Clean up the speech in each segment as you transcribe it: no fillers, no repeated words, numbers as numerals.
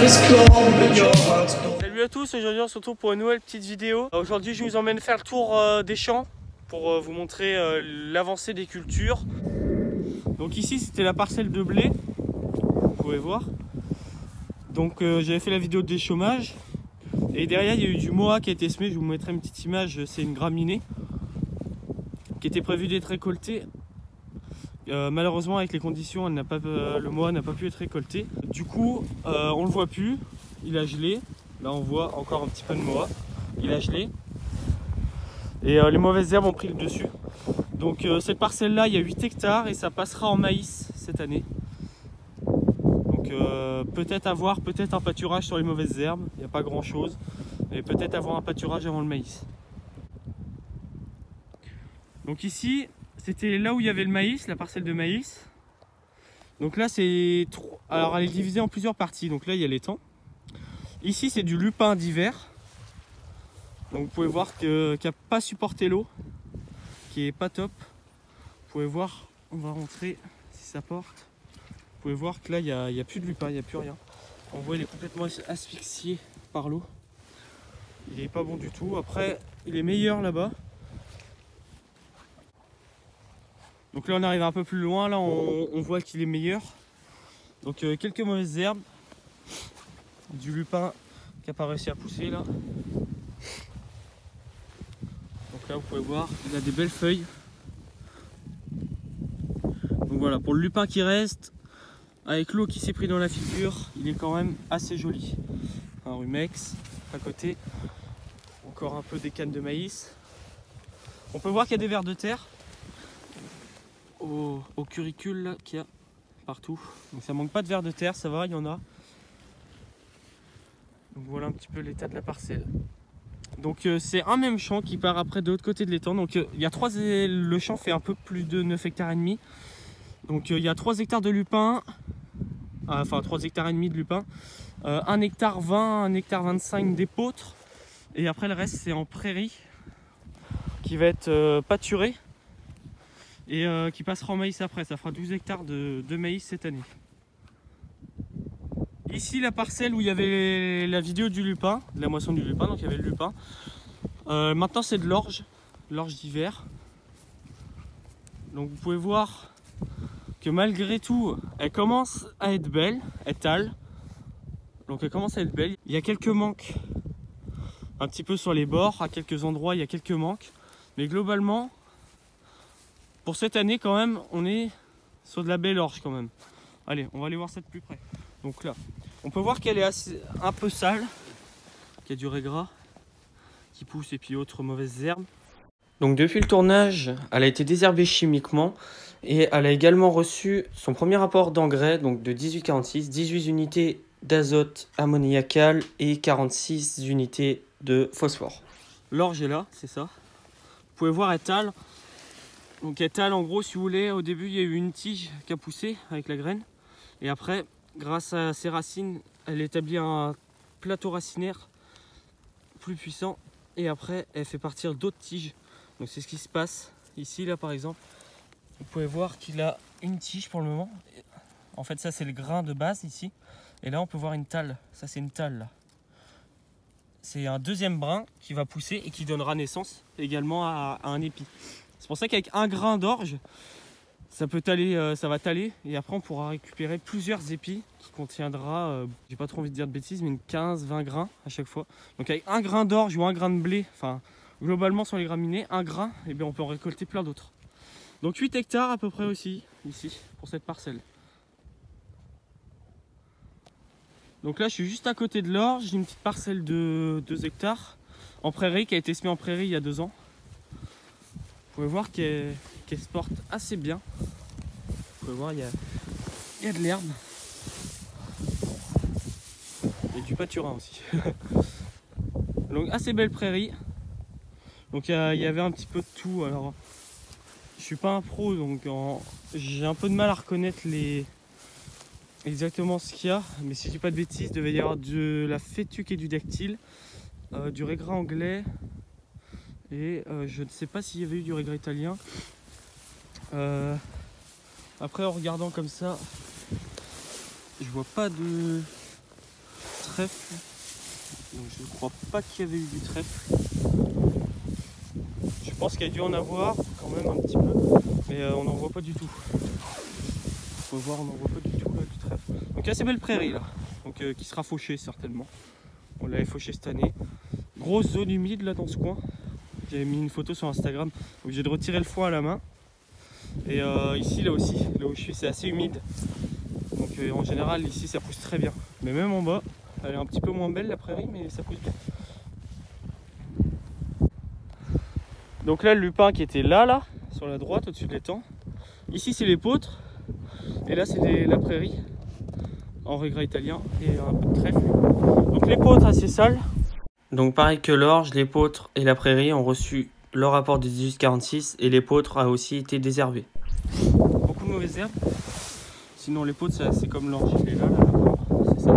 Salut à tous, aujourd'hui on se retrouve pour une nouvelle petite vidéo. Aujourd'hui je vous emmène faire le tour des champs pour vous montrer l'avancée des cultures. Donc ici c'était la parcelle de blé, vous pouvez voir. Donc j'avais fait la vidéo de déchômage. Et derrière il y a eu du moa qui a été semé, je vous mettrai une petite image, c'est une graminée qui était prévue d'être récoltée. Malheureusement avec les conditions le moa n'a pas pu être récolté. Du coup on le voit plus, il a gelé. Là on voit encore un petit peu de moa, il a gelé. Et les mauvaises herbes ont pris le dessus. Donc cette parcelle là il y a 8 hectares et ça passera en maïs cette année. Donc peut-être avoir un pâturage sur les mauvaises herbes, il n'y a pas grand chose. Et peut-être avoir un pâturage avant le maïs. Donc ici c'était là où il y avait le maïs, la parcelle de maïs. Donc là c'est... Alors elle est divisée en plusieurs parties. Donc là il y a l'étang. Ici c'est du lupin d'hiver. Donc vous pouvez voir qu'il n'a pas supporté l'eau, qui est pas top. Vous pouvez voir, on va rentrer si ça porte. Vous pouvez voir que là il n'y a plus de lupin, il n'y a plus rien. On voit il est complètement asphyxié par l'eau. Il est pas bon du tout. Après il est meilleur là-bas. Donc là on arrive un peu plus loin, là on voit qu'il est meilleur. Donc quelques mauvaises herbes. Du lupin qui n'a pas réussi à pousser là. Donc là vous pouvez voir, il a des belles feuilles. Donc voilà, pour le lupin qui reste, avec l'eau qui s'est pris dans la figure, il est quand même assez joli. Un rumex à côté. Encore un peu des cannes de maïs. On peut voir qu'il y a des vers de terre au curricule qu'il y a partout. Donc ça manque pas de vers de terre, ça va, il y en a. Donc voilà un petit peu l'état de la parcelle. Donc c'est un même champ qui part après de l'autre côté de l'étang. Donc il y a le champ fait un peu plus de 9 hectares et demi. Donc il y a 3 hectares de lupin, enfin 3 hectares et demi de lupin, 1 hectare 20, 1 hectare 25 d'épeautre. Et après le reste c'est en prairie qui va être pâturé et qui passera en maïs après. Ça fera 12 hectares de maïs cette année. Ici la parcelle où il y avait la vidéo du lupin, de la moisson du lupin, donc il y avait le lupin. Maintenant c'est de l'orge d'hiver. Donc vous pouvez voir que malgré tout, elle commence à être belle, étale. Donc elle commence à être belle. Il y a quelques manques, un petit peu sur les bords, à quelques endroits il y a quelques manques. Mais globalement, pour cette année quand même, on est sur de la belle orge quand même. Allez, on va aller voir ça de plus près. Donc là, on peut voir qu'elle est un peu sale, qu'il y a du raiggras qui pousse et puis autres mauvaises herbes. Donc depuis le tournage, elle a été désherbée chimiquement et elle a également reçu son premier apport d'engrais, donc de 1846, 18 unités d'azote ammoniacal et 46 unités de phosphore. L'orge est là, c'est ça. Vous pouvez voir étale. Donc étale en gros, si vous voulez, au début il y a eu une tige qui a poussé avec la graine et après, grâce à ses racines, elle établit un plateau racinaire plus puissant et après elle fait partir d'autres tiges. Donc c'est ce qui se passe ici là par exemple. Vous pouvez voir qu'il a une tige pour le moment. En fait ça c'est le grain de base ici. Et là on peut voir une talle. Ça c'est une talle là. C'est un deuxième brin qui va pousser et qui donnera naissance également à un épi. C'est pour ça qu'avec un grain d'orge, ça peut taler, ça va taler et après on pourra récupérer plusieurs épis qui contiendra, j'ai pas trop envie de dire de bêtises, mais une 15-20 grains à chaque fois. Donc avec un grain d'orge ou un grain de blé, enfin globalement sur les graminées, un grain, et bien on peut en récolter plein d'autres. Donc 8 hectares à peu près aussi, ici, pour cette parcelle. Donc là je suis juste à côté de l'orge, j'ai une petite parcelle de 2 hectares en prairie qui a été semée en prairie il y a 2 ans. Vous pouvez voir qu'elle se porte assez bien. Vous pouvez voir, il y a de l'herbe. Et du pâturin aussi. Donc assez belle prairie. Donc il y avait un petit peu de tout. Alors je suis pas un pro, donc j'ai un peu de mal à reconnaître exactement ce qu'il y a. Mais si je dis pas de bêtises, il devait y avoir de la fétuque et du dactyle, du raiggras anglais. Et je ne sais pas s'il y avait eu du raiggras italien. Après en regardant comme ça, je vois pas de trèfle. Donc je ne crois pas qu'il y avait eu du trèfle. Je pense qu'il y a dû en avoir quand même un petit peu, mais on n'en voit pas du tout. Faut voir, on n'en voit pas du tout là, du trèfle. Donc assez belle prairie là, donc qui sera fauchée certainement. On l'avait fauchée cette année. Grosse zone humide là dans ce coin. J'avais mis une photo sur Instagram, donc j'ai de retirer le foin à la main. Et ici là aussi, là où je suis, c'est assez humide. Donc en général ici ça pousse très bien. Mais même en bas, elle est un petit peu moins belle la prairie, mais ça pousse bien. Donc là le lupin qui était là, sur la droite, au-dessus de l'étang. Ici c'est l'épeautre. Et là c'est la prairie. En régras italien et un peu de trèfle. Donc l'épeautre assez sale. Donc pareil que l'orge, l'épeautre et la prairie ont reçu leur rapport de 1846 et l'épeautre a aussi été désherbée. Beaucoup de mauvaises herbes. Sinon l'épeautre c'est comme l'orge, il est là, c'est ça.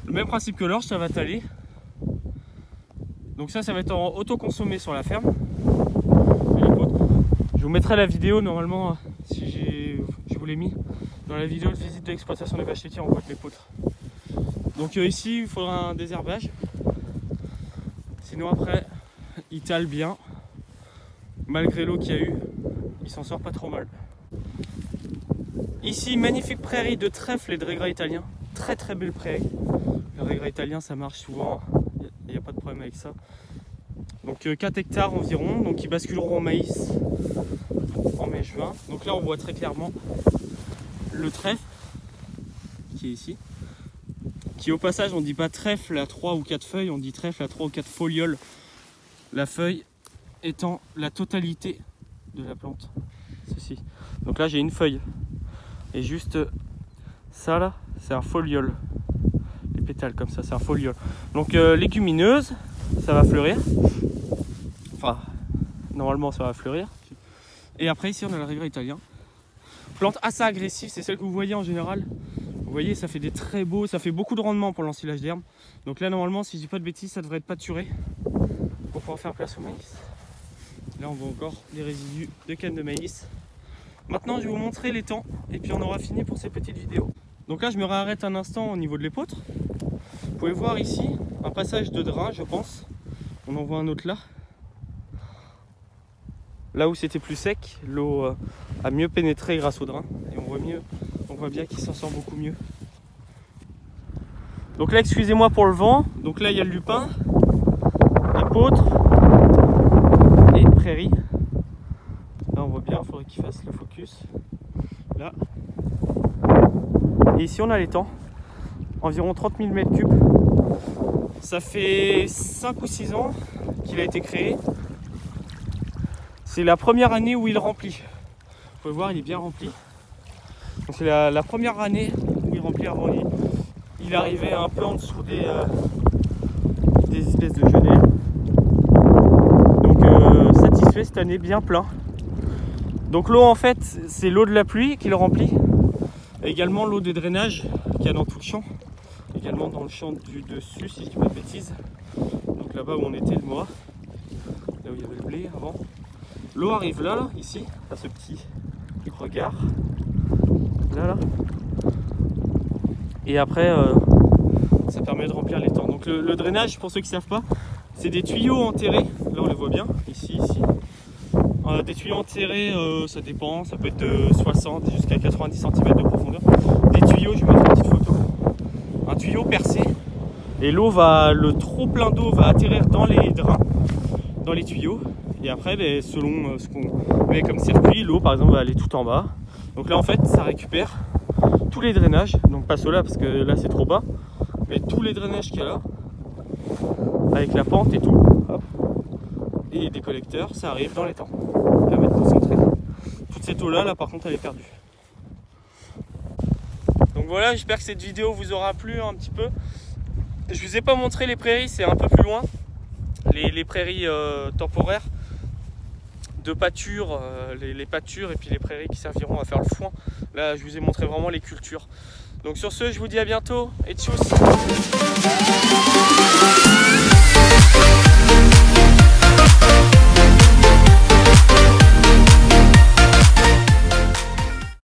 Le même principe que l'orge, ça va taler. Donc ça va être en autoconsommé sur la ferme. Je vous mettrai la vidéo normalement, si je vous l'ai mis, dans la vidéo de visite de l'exploitation des vaches laitières, on voit de l'épeautre. Donc ici il faudra un désherbage. Sinon après il tale bien. Malgré l'eau qu'il y a eu, il s'en sort pas trop mal. Ici magnifique prairie de trèfle et de régras italien. Très très belle prairie. Le régras italien ça marche souvent, il n'y a pas de problème avec ça. Donc 4 hectares environ, donc ils basculeront en maïs en mai-juin. Donc là on voit très clairement le trèfle qui est ici. Qui au passage on dit pas trèfle à 3 ou 4 feuilles, on dit trèfle à 3 ou 4 folioles. La feuille étant la totalité de la plante. Ceci. Donc là j'ai une feuille. Et juste ça là, c'est un foliole. Les pétales comme ça, c'est un foliole. Donc légumineuse, ça va fleurir. Enfin, normalement ça va fleurir. Et après ici on a le régras italien. Plante assez agressive, c'est celle que vous voyez en général. Vous voyez, ça fait des très beaux, ça fait beaucoup de rendement pour l'ensilage d'herbe. Donc là normalement, si je dis pas de bêtises, ça devrait être pâturé pour pouvoir faire place au maïs. Là on voit encore les résidus de canne de maïs. Maintenant je vais vous montrer l'étang et puis on aura fini pour ces petites vidéos. Donc là je me réarrête un instant au niveau de l'épeautre. Vous pouvez voir ici un passage de drain, je pense. On en voit un autre là. Là où c'était plus sec, l'eau a mieux pénétré grâce au drain. Et on voit bien qu'il s'en sort beaucoup mieux. Donc là, excusez-moi pour le vent. Donc là, il y a le lupin, l'épeautre et prairie. Là, on voit bien, il faudrait qu'il fasse le focus. Là. Et ici, on a l'étang. Environ 30 000 m3. Ça fait 5 ou 6 ans qu'il a été créé. C'est la première année où il remplit. Vous pouvez voir, il est bien rempli. C'est la première année où il remplit. Avant, il arrivait un peu en dessous des espèces de genêts. Donc satisfait cette année, bien plein. Donc l'eau en fait, c'est l'eau de la pluie qui le remplit. Et également l'eau des drainages qu'il y a dans tout le champ. Également dans le champ du dessus, si je dis pas de bêtises. Donc là-bas où on était le mois. Là où il y avait le blé avant. L'eau arrive là, ici, à ce petit regard. Là. Et après, ça permet de remplir l'étang. Donc le drainage, pour ceux qui ne savent pas, c'est des tuyaux enterrés. Là, on les voit bien, ici. Des tuyaux enterrés, ça dépend, ça peut être de 60 jusqu'à 90 cm de profondeur. Des tuyaux, je vais mettre une petite photo. Un tuyau percé. Et le trop plein d'eau va atterrir dans les drains, dans les tuyaux. Et après, selon ce qu'on met comme circuit, l'eau par exemple va aller tout en bas. Donc là en fait ça récupère tous les drainages, donc pas ceux-là parce que là c'est trop bas, mais tous les drainages qu'il y a là, avec la pente et tout, hop, et des collecteurs, ça arrive dans l'étang, permet de concentrer. Toute cette eau là par contre elle est perdue. Donc voilà, j'espère que cette vidéo vous aura plu un petit peu. Je vous ai pas montré les prairies, c'est un peu plus loin, les prairies temporaires de pâture, les pâtures et puis les prairies qui serviront à faire le foin. Là je vous ai montré vraiment les cultures. Donc sur ce, je vous dis à bientôt et tchuss.